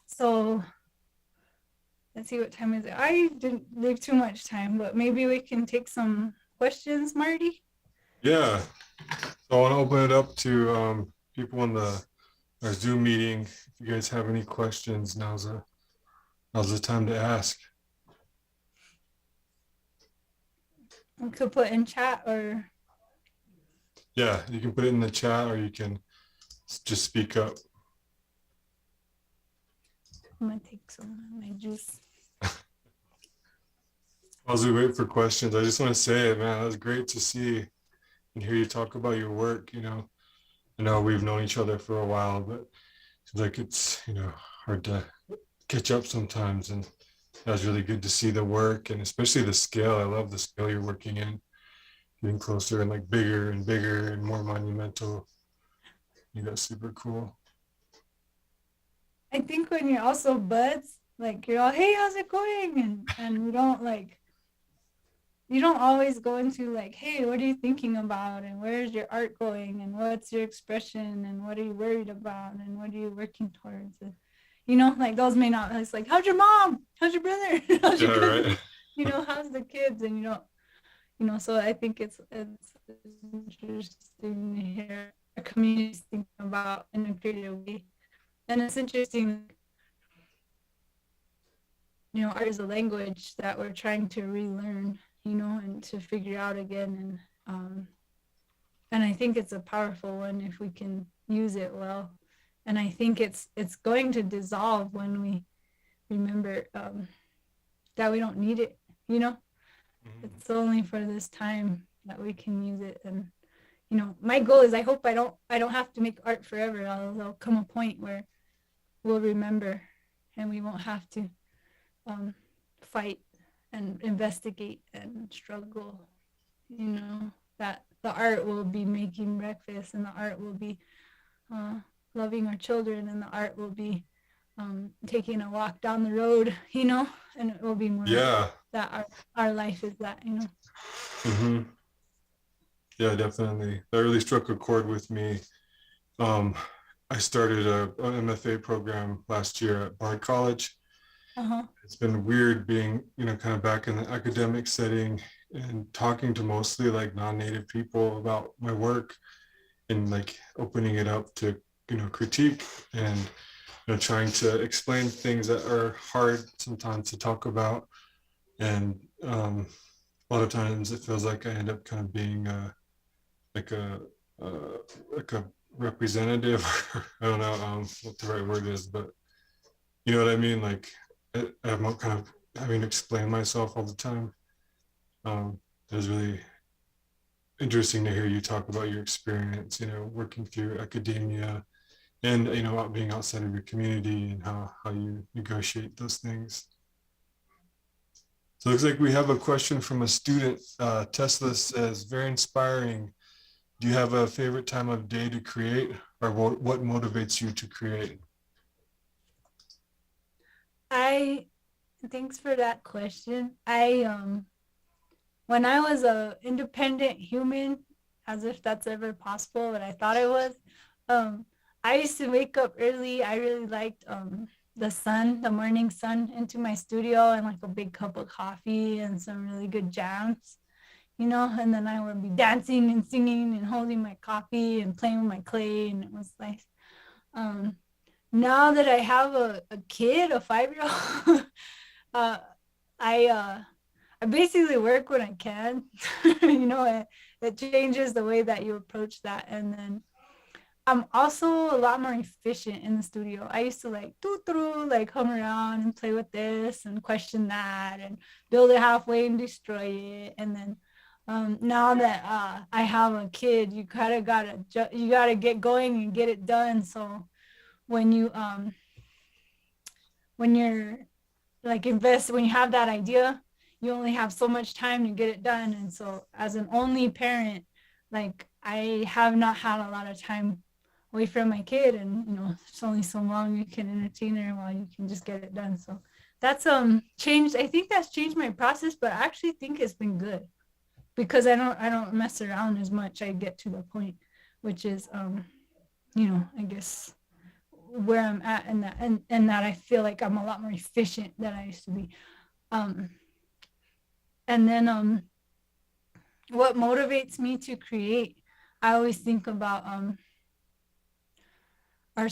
Speaker 3: So let's see, what time is it? I didn't leave too much time, but maybe we can take some questions, Marty.
Speaker 1: Yeah. So I want to open it up to people on our Zoom meeting. If you guys have any questions, now's the time to ask.
Speaker 3: We could put in chat, or
Speaker 1: Yeah, you can put it in the chat, or you can just speak up.
Speaker 3: I'm gonna take some of my juice.
Speaker 1: As we wait for questions, I just want to say, man, it was great to see and hear you talk about your work. I know we've known each other for a while, but it seems like it's hard to catch up sometimes. And that was really good to see the work, and especially the scale. I love the scale you're working in, getting closer and like bigger and bigger and more monumental. That's super cool.
Speaker 3: I think when you're also buds, like you're all, hey, how's it going? And you don't always go into like, hey, what are you thinking about? And where's your art going? And what's your expression? And what are you worried about? And what are you working towards? And, like those may not, it's like, how's your mom? How's your brother? How's your cousin? Right. How's the kids? And so I think it's interesting to hear a community thinking about in a creative way. And it's interesting, art is a language that we're trying to relearn, and to figure out again. And I think it's a powerful one if we can use it well. And I think it's going to dissolve when we remember that we don't need it, Mm-hmm. It's only for this time that we can use it. And my goal is, I hope I don't have to make art forever. There'll come a point where we'll remember and we won't have to fight and investigate and struggle, that the art will be making breakfast, and the art will be loving our children, and the art will be taking a walk down the road, and it will be more that our life is that,
Speaker 1: Mm-hmm. Yeah, definitely. That really struck a chord with me. I started an MFA program last year at Bard College. Uh-huh. It's been weird being, kind of back in the academic setting and talking to mostly like non-native people about my work, and like opening it up to, critique, and, trying to explain things that are hard sometimes to talk about. And a lot of times it feels like I end up kind of being like a representative. I don't know what the right word is, but you know what I mean? Like I'm kind of having to explain myself all the time. It was really interesting to hear you talk about your experience, working through academia and, being outside of your community, and how you negotiate those things. So it looks like we have a question from a student. Tesla says, very inspiring. Do you have a favorite time of day to create, or what motivates you to create?
Speaker 3: Thanks for that question. When I was a independent human, as if that's ever possible, but I thought I was, I used to wake up early. I really liked the morning sun, into my studio, and like a big cup of coffee and some really good jams, and then I would be dancing and singing and holding my coffee and playing with my clay, and it was nice. now that I have a kid, a 5-year-old, uh, I basically work when I can. It changes the way that you approach that. And then I'm also a lot more efficient in the studio. I used to like like hum around and play with this and question that and build it halfway and destroy it. And then now that I have a kid, you kind of gotta get going and get it done. So when you when you're like when you have that idea, you only have so much time to get it done. And so as an only parent, like I have not had a lot of time away from my kid, and it's only so long you can entertain her while you can just get it done. So that's changed. I think that's changed my process, but I actually think it's been good because I don't mess around as much. I get to the point, which is I guess where I'm at, and that I feel like I'm a lot more efficient than I used to be. And then what motivates me to create, I always think about I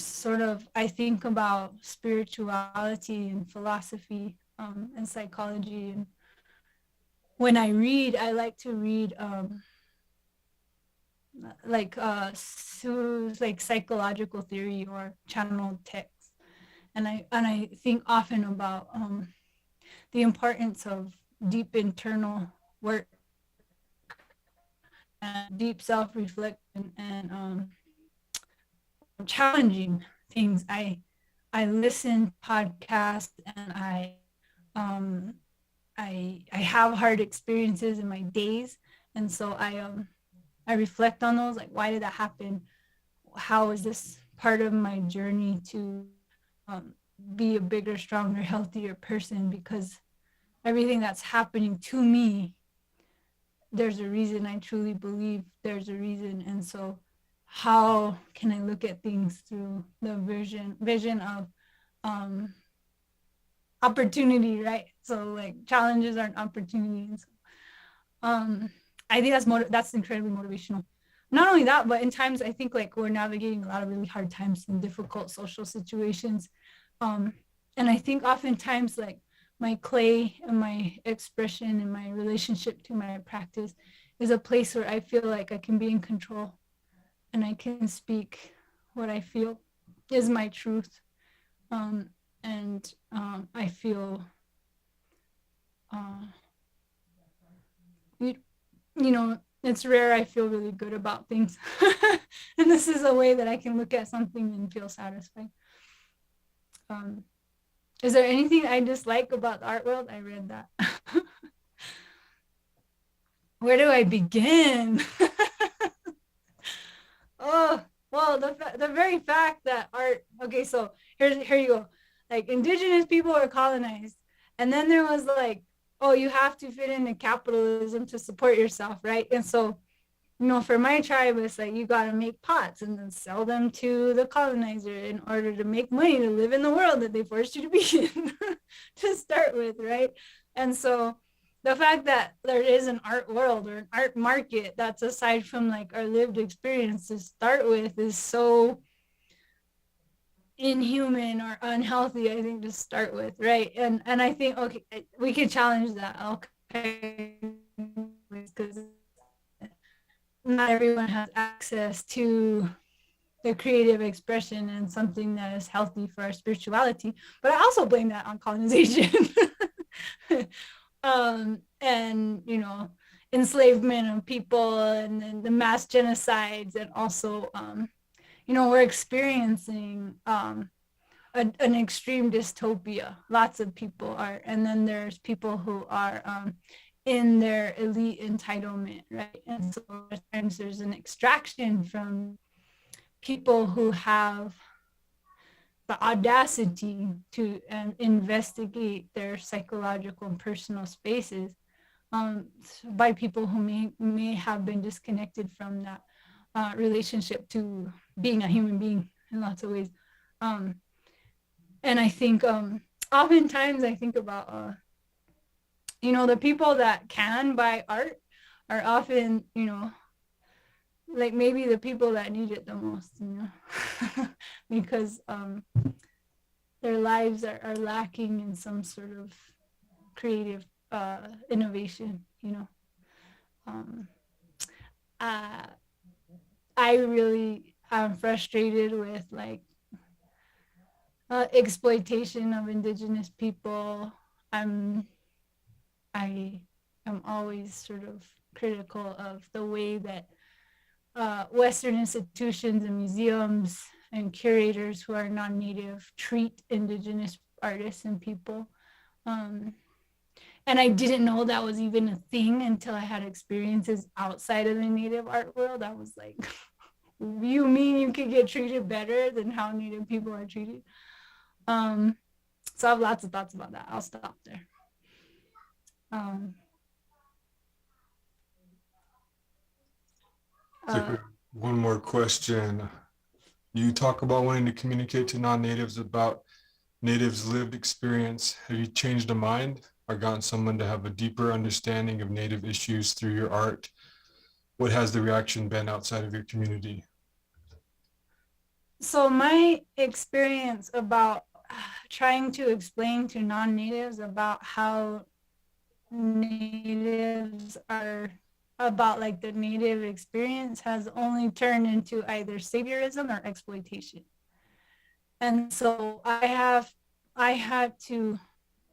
Speaker 3: think about spirituality and philosophy and psychology. And when I read, I like to read like like psychological theory or channeled text. And I think often about the importance of deep internal work and deep self-reflection and challenging things. I listen to podcasts, and I have hard experiences in my days, and so I reflect on those, like, why did that happen? How is this part of my journey to be a bigger, stronger, healthier person? Because everything that's happening to me, there's a reason. I truly believe there's a reason. And so how can I look at things through the vision of opportunity, right? So like challenges are an opportunity. And so, I think that's incredibly motivational. Not only that, but in times I think like we're navigating a lot of really hard times and difficult social situations. And I think oftentimes like my clay and my expression and my relationship to my practice is a place where I feel like I can be in control and I can speak what I feel is my truth. And I feel, it's rare I feel really good about things. And this is a way that I can look at something and feel satisfied. Is there anything I dislike about the art world? I read that. Where do I begin? Oh, well, the very fact that art, okay, so here you go. Like indigenous people were colonized. And then there was like, oh, you have to fit into capitalism to support yourself, right? And so, for my tribe, it's like you got to make pots and then sell them to the colonizer in order to make money to live in the world that they forced you to be in to start with, right? And so the fact that there is an art world or an art market that's aside from like our lived experience to start with is so inhuman or unhealthy, I think, to start with, right? And I think, okay, we can challenge that, okay, because not everyone has access to the creative expression and something that is healthy for our spirituality. But I also blame that on colonization. And enslavement of people, and then the mass genocides, and also we're experiencing an extreme dystopia. Lots of people are, and then there's people who are in their elite entitlement, right? And so at times there's an extraction from people who have the audacity to investigate their psychological and personal spaces by people who may have been disconnected from that relationship to being a human being in lots of ways. And I think oftentimes I think about, the people that can buy art are often, like maybe the people that need it the most, because their lives are lacking in some sort of creative innovation, um, uh, I really am frustrated with like exploitation of indigenous people. I am always sort of critical of the way that Western institutions and museums and curators who are non-native treat indigenous artists and people. And I didn't know that was even a thing until I had experiences outside of the native art world. I was like, you mean you could get treated better than how native people are treated? So I have lots of thoughts about that. I'll stop there.
Speaker 1: One more question. You talk about wanting to communicate to non-natives about natives' lived experience. Have you changed a mind or gotten someone to have a deeper understanding of native issues through your art? What has the reaction been outside of your community?
Speaker 3: So my experience about trying to explain to non-natives about how natives are, about like the native experience, has only turned into either saviorism or exploitation. And so I had to,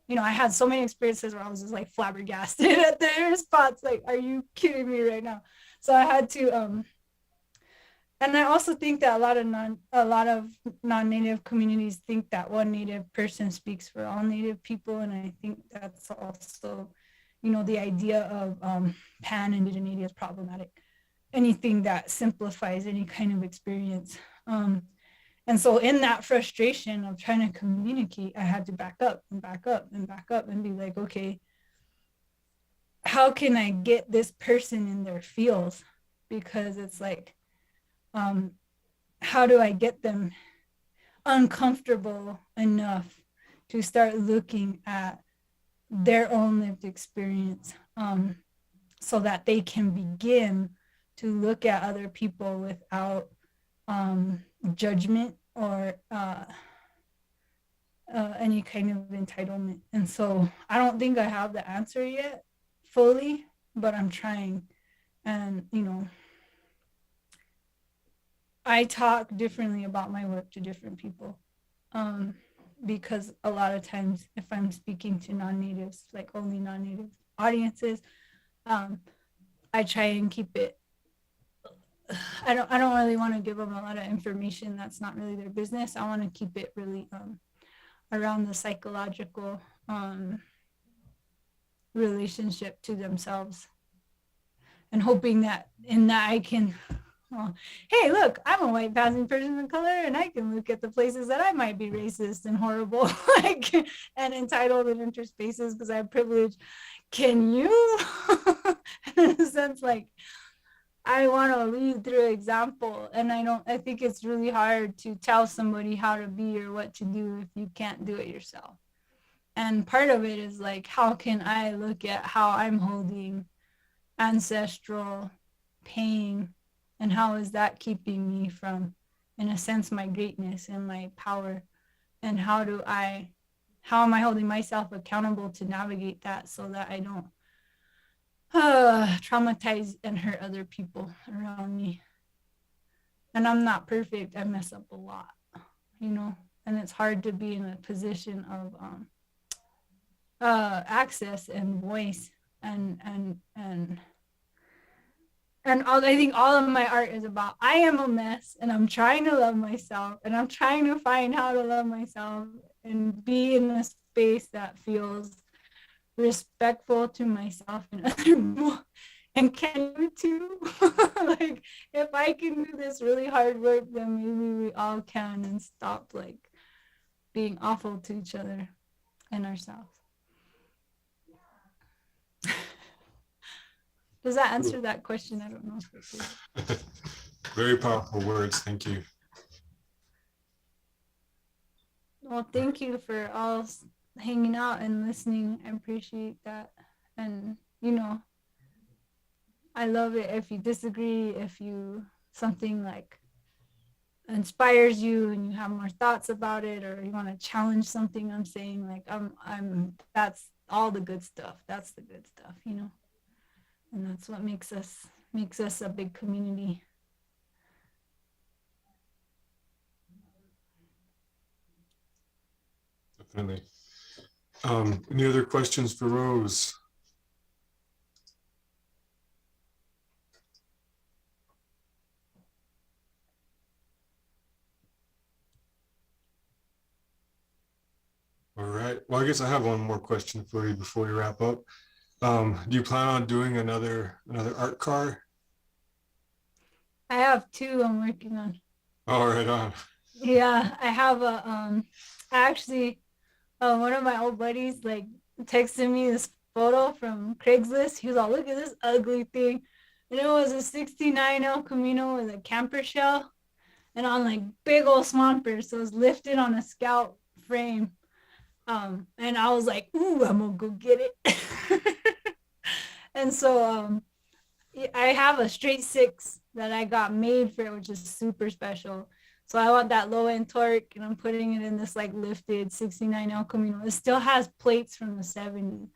Speaker 3: I had so many experiences where I was just like flabbergasted at their spots. Like, are you kidding me right now? So I had to, and I also think that a lot of non-native communities think that one native person speaks for all native people. And I think that's also, the idea of pan-indigeneity is problematic. Anything that simplifies any kind of experience. And so in that frustration of trying to communicate, I had to back up and back up and back up and be like, okay, how can I get this person in their feels? Because it's like, how do I get them uncomfortable enough to start looking at their own lived experience, so that they can begin to look at other people without judgment or any kind of entitlement. And so I don't think I have the answer yet fully, but I'm trying. And, I talk differently about my work to different people, because a lot of times if I'm speaking to non-natives, like only non-native audiences, I try and keep it. I don't really want to give them a lot of information that's not really their business. I want to keep it really around the psychological relationship to themselves, and hoping that in that I can, well, hey, look, I'm a white passing person of color, and I can look at the places that I might be racist and horrible, like, and entitled in interspaces because I have privilege. Can you? In a sense, like, I want to lead through example, and I think it's really hard to tell somebody how to be or what to do if you can't do it yourself. And part of it is like, how can I look at how I'm holding ancestral pain, and how is that keeping me from, in a sense, my greatness and my power? And how am I holding myself accountable to navigate that so that I don't traumatize and hurt other people around me? And I'm not perfect. I mess up a lot, and it's hard to be in a position of access and voice, and I think all of my art is about, I am a mess and I'm trying to love myself, and I'm trying to find how to love myself and be in a space that feels respectful to myself and other people. And can you too? Like, if I can do this really hard work, then maybe we all can, and stop like being awful to each other and ourselves. Does that answer that question? I don't know if it did.
Speaker 1: Very powerful words. Thank you.
Speaker 3: Well, thank you for all hanging out and listening. I appreciate that. And, I love it if you disagree, if you something like inspires you and you have more thoughts about it, or you want to challenge something I'm saying. Like I'm that's all the good stuff. That's the good stuff, you know. And that's what makes us a big community.
Speaker 1: Definitely. Any other questions for Rose? All right. Well, I guess I have one more question for you before we wrap up. Do you plan on doing another art car?
Speaker 3: I have two I'm working on.
Speaker 1: All right, on.
Speaker 3: Yeah, I have a I actually one of my old buddies like texted me this photo from Craigslist. He was all, look at this ugly thing. And it was a 69 El Camino with a camper shell and on like big old swampers. So it was lifted on a scout frame. And I was like, ooh, I'm gonna go get it. And so I have a straight six that I got made for it, which is super special. So I want that low end torque, and I'm putting it in this like lifted 69 El Camino. It still has plates from the 70s.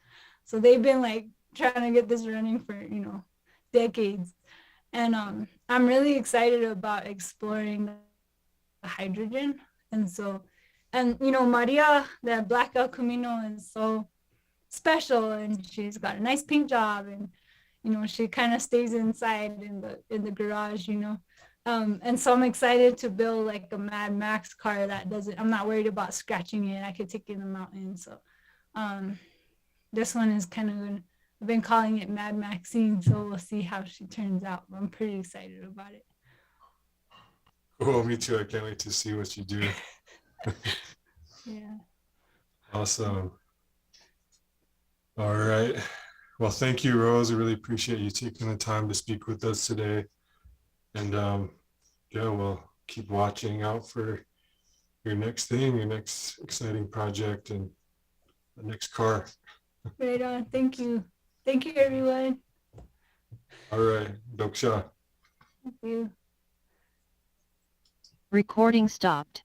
Speaker 3: So they've been like trying to get this running for, decades. And I'm really excited about exploring the hydrogen. And so, and Maria, the Black El Camino is so special, and she's got a nice paint job, and she kind of stays inside in the garage, and so I'm excited to build like a Mad Max car that doesn't, I'm not worried about scratching it. I could take it in the mountain. So this one is kind of, I've been calling it Mad Maxine, so we'll see how she turns out. I'm pretty excited about it.
Speaker 1: Oh, me too. I can't wait to see what you do.
Speaker 3: Yeah.
Speaker 1: Awesome. All right. Well, thank you, Rose. I really appreciate you taking the time to speak with us today. And yeah, we'll keep watching out for your next thing, your next exciting project, and the next car.
Speaker 3: Right on. Thank you. Thank you, everyone.
Speaker 1: All right. Doksha.
Speaker 3: Thank you.
Speaker 2: Recording stopped.